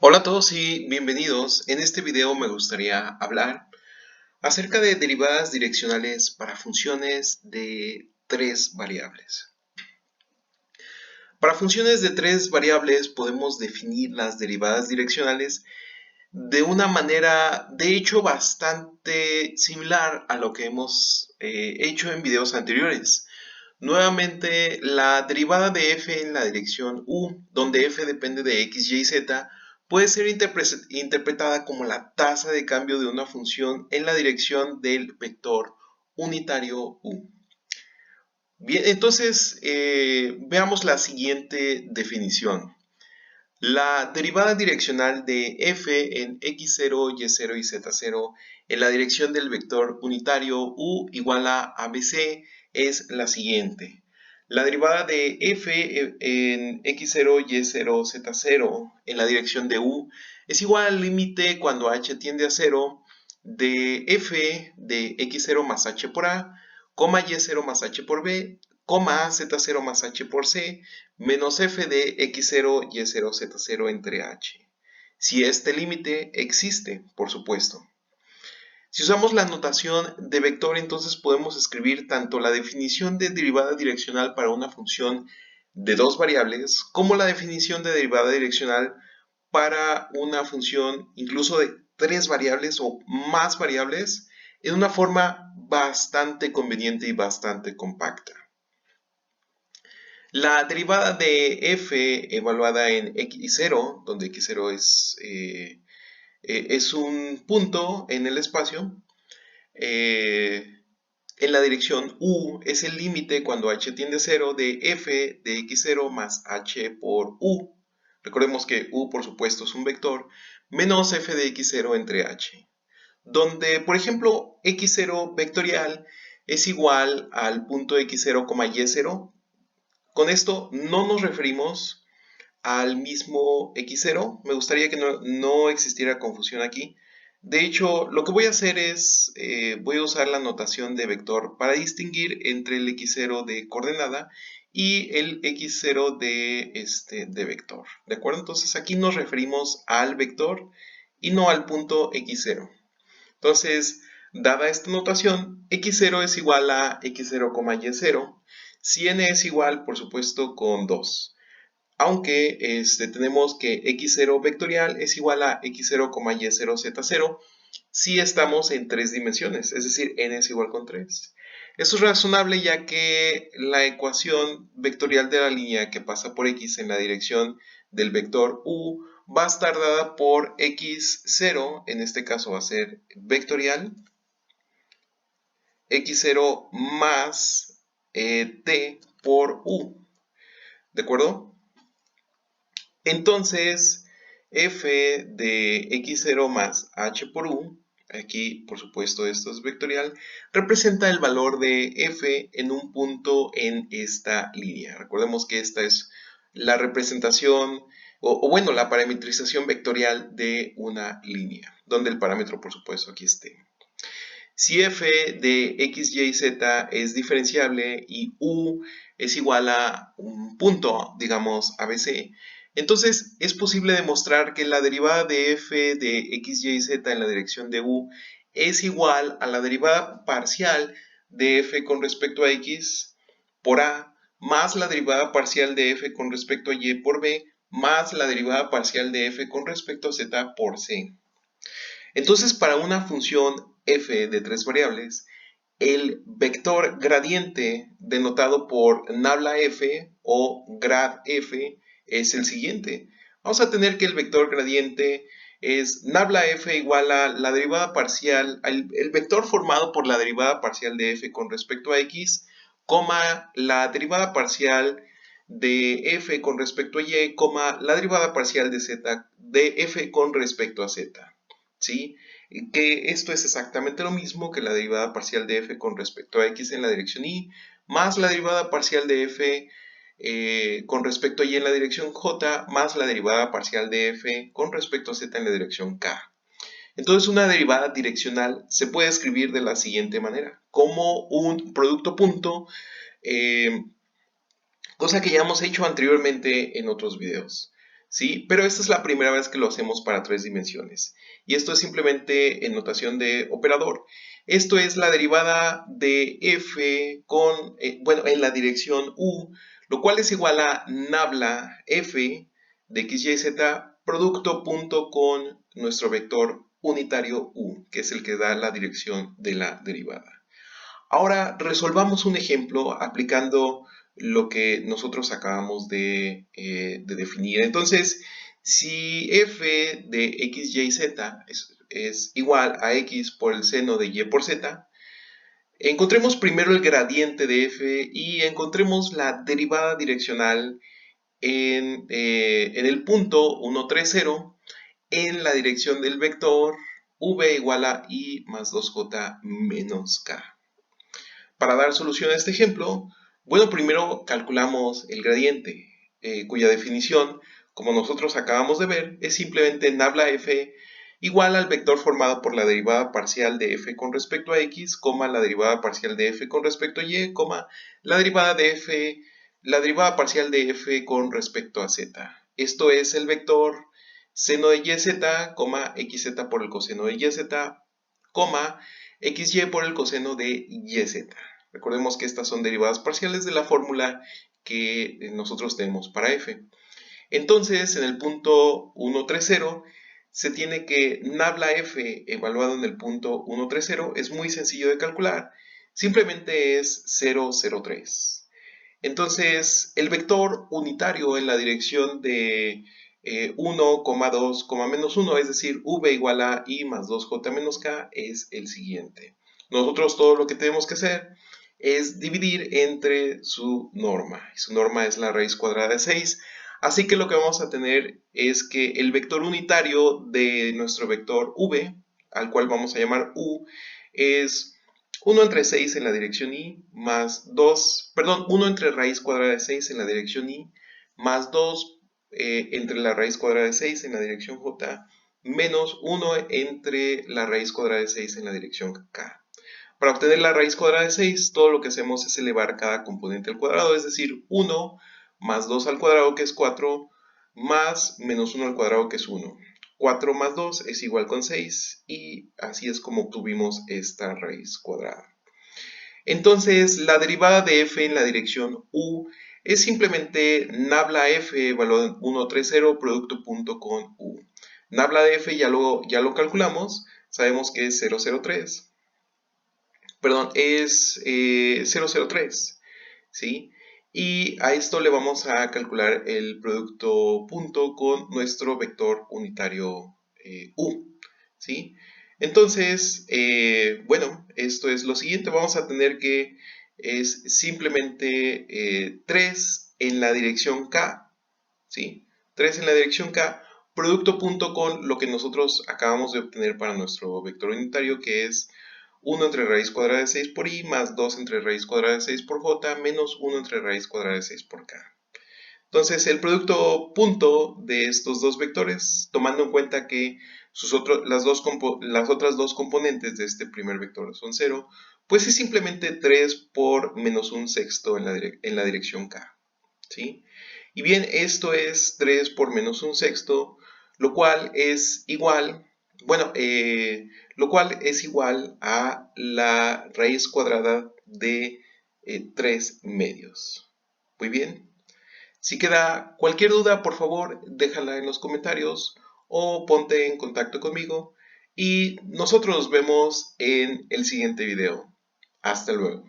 Hola a todos y bienvenidos. En este video me gustaría hablar acerca de derivadas direccionales para funciones de tres variables. Para funciones de tres variables podemos definir las derivadas direccionales de una manera, de hecho, bastante similar a lo que hemos hecho en videos anteriores. Nuevamente, la derivada de f en la dirección u, donde f depende de x, y, z, puede ser interpretada como la tasa de cambio de una función en la dirección del vector unitario u. Bien, entonces veamos la siguiente definición. La derivada direccional de f en x0, y0 y z0 en la dirección del vector unitario u igual a abc es la siguiente. La derivada de f en x0, y0, z0 en la dirección de u es igual al límite cuando h tiende a 0 de f de x0 más h por a, y0 más h por b, z0 más h por c, menos f de x0, y0, z0 entre h. Si este límite existe, por supuesto. Si usamos la notación de vector, entonces podemos escribir tanto la definición de derivada direccional para una función de dos variables, como la definición de derivada direccional para una función incluso de tres variables o más variables, en una forma bastante conveniente y bastante compacta. La derivada de f evaluada en x0, donde x0 es un punto en el espacio, en la dirección u es el límite cuando h tiende a 0 de f de x0 más h por u. Recordemos que u, por supuesto, es un vector, menos f de x0 entre h. Donde, por ejemplo, x0 vectorial es igual al punto x0, y0. Con esto no nos referimos al mismo x0. Me gustaría que no existiera confusión aquí. De hecho, lo que voy a hacer es, voy a usar la notación de vector para distinguir entre el x0 de coordenada y el x0 de vector. ¿De acuerdo? Entonces aquí nos referimos al vector y no al punto x0. Entonces, dada esta notación, x0 es igual a x0, y0, si n es igual, por supuesto, con 2. Aunque tenemos que x0 vectorial es igual a x0, y0, z0, si estamos en tres dimensiones, es decir, n es igual con 3. Esto es razonable ya que la ecuación vectorial de la línea que pasa por x en la dirección del vector u va a estar dada por x0, en este caso va a ser vectorial, x0 más t por u, ¿de acuerdo? Entonces, f de x0 más h por u, aquí por supuesto esto es vectorial, representa el valor de f en un punto en esta línea. Recordemos que esta es la representación, o bueno, la parametrización vectorial de una línea, donde el parámetro por supuesto aquí esté. Si f de x, y, z es diferenciable y u es igual a un punto, digamos, ABC, entonces es posible demostrar que la derivada de f de x, y, z en la dirección de u es igual a la derivada parcial de f con respecto a x por a más la derivada parcial de f con respecto a y por b más la derivada parcial de f con respecto a z por c. Entonces, para una función f de tres variables, el vector gradiente denotado por nabla f o grad f es el siguiente. Vamos a tener que el vector gradiente es nabla f igual a la derivada parcial, el vector formado por la derivada parcial de f con respecto a x, coma la derivada parcial de f con respecto a y, coma la derivada parcial de z de f con respecto a z. ¿Sí? Que esto es exactamente lo mismo que la derivada parcial de f con respecto a x en la dirección y, más la derivada parcial de f con respecto a y en la dirección j, más la derivada parcial de f con respecto a z en la dirección k. Entonces una derivada direccional se puede escribir de la siguiente manera, como un producto punto, cosa que ya hemos hecho anteriormente en otros videos. ¿sí? Pero esta es la primera vez que lo hacemos para 3 dimensiones. Y esto es simplemente en notación de operador. Esto es la derivada de f con, bueno, en la dirección u, lo cual es igual a nabla f de x, y, z, producto punto con nuestro vector unitario u, que es el que da la dirección de la derivada. Ahora resolvamos un ejemplo aplicando lo que nosotros acabamos de definir. Entonces, si f de x, y, z es igual a x por el seno de y por z, encontremos primero el gradiente de f y encontremos la derivada direccional en el punto 1, 3, 0 en la dirección del vector v igual a i más 2j menos k. Para dar solución a este ejemplo, bueno, primero calculamos el gradiente, cuya definición, como nosotros acabamos de ver, es simplemente nabla f igual al vector formado por la derivada parcial de f con respecto a x, la derivada parcial de f con respecto a y, la derivada parcial de f con respecto a z. Esto es el vector seno de yz, xz por el coseno de yz, xy por el coseno de yz. Recordemos que estas son derivadas parciales de la fórmula que nosotros tenemos para f. Entonces, en el punto 1, 3, 0, se tiene que nabla f evaluado en el punto 1, 3, 0 es muy sencillo de calcular. Simplemente es 0, 0, 3. Entonces, el vector unitario en la dirección de 1, 2, menos 1, es decir, v igual a i más 2j menos k, es el siguiente. Nosotros todo lo que tenemos que hacer es dividir entre su norma. Y su norma es la raíz cuadrada de 6. Así que lo que vamos a tener es que el vector unitario de nuestro vector v, al cual vamos a llamar u, es 1 entre 6 en la dirección i más 2, perdón, 1 entre raíz cuadrada de 6 en la dirección i más 2 entre la raíz cuadrada de 6 en la dirección j menos 1 entre la raíz cuadrada de 6 en la dirección k. Para obtener la raíz cuadrada de 6, todo lo que hacemos es elevar cada componente al cuadrado, es decir, 1 más 2 al cuadrado, que es 4, más menos 1 al cuadrado, que es 1. 4 más 2 es igual con 6 y así es como obtuvimos esta raíz cuadrada. Entonces, la derivada de f en la dirección u es simplemente nabla f evaluado en 1, 3, 0, producto punto con u. Nabla de f ya lo calculamos, sabemos que es 003. Perdón, es 003, ¿sí? Y a esto le vamos a calcular el producto punto con nuestro vector unitario u, ¿sí? Entonces, bueno, esto es lo siguiente. Vamos a tener que es simplemente 3 en la dirección k, ¿sí? 3 en la dirección k, producto punto con lo que nosotros acabamos de obtener para nuestro vector unitario, que es 1 entre raíz cuadrada de 6 por i más 2 entre raíz cuadrada de 6 por j menos 1 entre raíz cuadrada de 6 por k. Entonces, el producto punto de estos dos vectores, tomando en cuenta que las otras dos componentes de este primer vector son 0, pues es simplemente 3 por menos 1 sexto en la dirección k, ¿sí? Y bien, esto es 3 por menos 1 sexto, lo cual es igual, bueno, a la raíz cuadrada de 3 medios. Muy bien. Si queda cualquier duda, por favor, déjala en los comentarios o ponte en contacto conmigo y nosotros nos vemos en el siguiente video. Hasta luego.